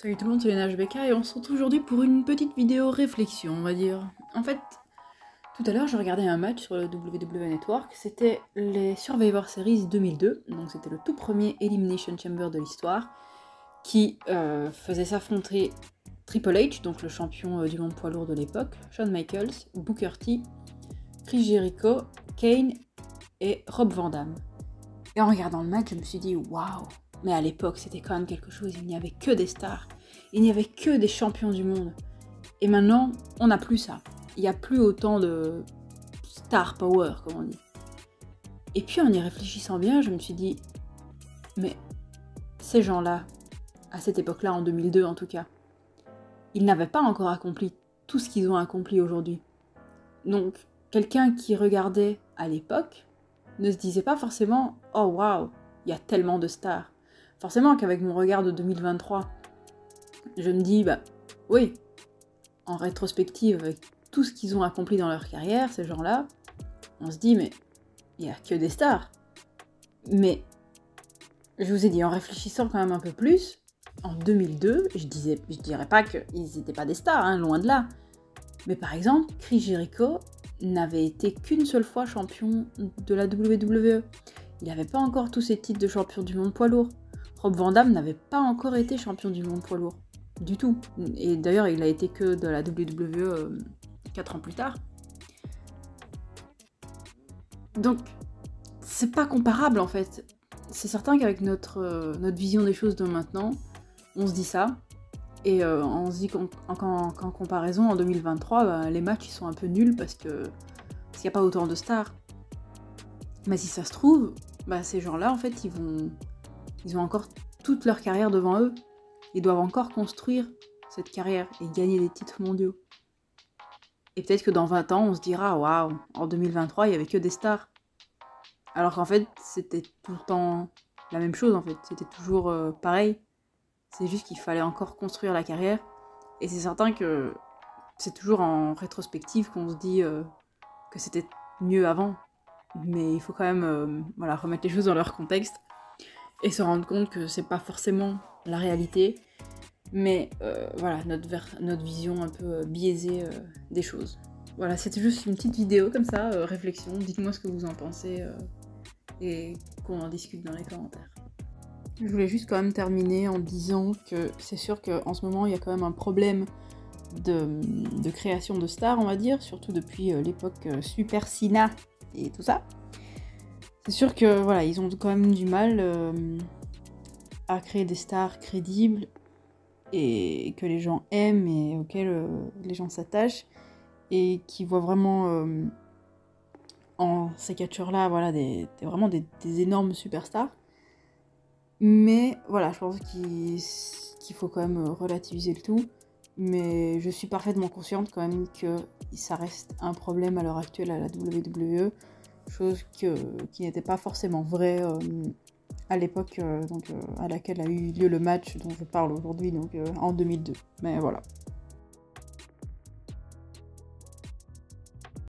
Salut tout le monde, c'est NHBK et on se retrouve aujourd'hui pour une petite vidéo réflexion, on va dire. En fait, tout à l'heure, je regardais un match sur le WWE Network, c'était les Survivor Series 2002, donc c'était le tout premier Elimination Chamber de l'histoire, qui faisait s'affronter Triple H, donc le champion du monde poids lourd de l'époque, Shawn Michaels, Booker T, Chris Jericho, Kane et Rob Van Dam. Et en regardant le match, je me suis dit, waouh! Mais à l'époque, c'était quand même quelque chose, il n'y avait que des stars. Il n'y avait que des champions du monde. Et maintenant, on n'a plus ça. Il n'y a plus autant de star power, comme on dit. Et puis en y réfléchissant bien, je me suis dit, mais ces gens-là, à cette époque-là, en 2002 en tout cas, ils n'avaient pas encore accompli tout ce qu'ils ont accompli aujourd'hui. Donc, quelqu'un qui regardait à l'époque ne se disait pas forcément « Oh waouh, il y a tellement de stars ». Forcément qu'avec mon regard de 2023, je me dis, bah oui, en rétrospective, avec tout ce qu'ils ont accompli dans leur carrière, ces gens-là, on se dit, mais il n'y a que des stars. Mais, je vous ai dit, en réfléchissant quand même un peu plus, en 2002, je dirais pas qu'ils n'étaient pas des stars, hein, loin de là. Mais par exemple, Chris Jericho n'avait été qu'une seule fois champion de la WWE. Il n'avait pas encore tous ses titres de champion du monde poids lourd. Rob Van Dam n'avait pas encore été champion du monde poids lourd. Du tout. Et d'ailleurs, il a été que de la WWE 4 ans plus tard. Donc, c'est pas comparable en fait. C'est certain qu'avec notre vision des choses de maintenant, on se dit ça. Et on se dit qu'en comparaison, en 2023, bah, les matchs ils sont un peu nuls parce qu'il n'y a pas autant de stars. Mais si ça se trouve, bah, ces gens-là, en fait, ils ont encore toute leur carrière devant eux. Ils doivent encore construire cette carrière et gagner des titres mondiaux. Et peut-être que dans 20 ans, on se dira, waouh, en 2023, il n'y avait que des stars. Alors qu'en fait, c'était tout le temps la même chose, en fait. C'était toujours pareil. C'est juste qu'il fallait encore construire la carrière. Et c'est certain que c'est toujours en rétrospective qu'on se dit que c'était mieux avant. Mais il faut quand même voilà, remettre les choses dans leur contexte et se rendre compte que c'est pas forcément la réalité, mais voilà, notre vision un peu biaisée des choses. Voilà, c'était juste une petite vidéo comme ça, réflexion, dites-moi ce que vous en pensez et qu'on en discute dans les commentaires. Je voulais juste quand même terminer en disant que c'est sûr qu'en ce moment il y a quand même un problème de création de stars, on va dire, surtout depuis l'époque Super Sina et tout ça. C'est sûr que voilà, ils ont quand même du mal à créer des stars crédibles et que les gens aiment et auxquelles les gens s'attachent et qui voient vraiment en ces catcheurs-là voilà, vraiment des énormes superstars. Mais voilà, je pense qu'il faut quand même relativiser le tout. Mais je suis parfaitement consciente quand même que ça reste un problème à l'heure actuelle à la WWE, chose qui n'était pas forcément vraie à l'époque à laquelle a eu lieu le match dont je parle aujourd'hui, donc en 2002. Mais voilà.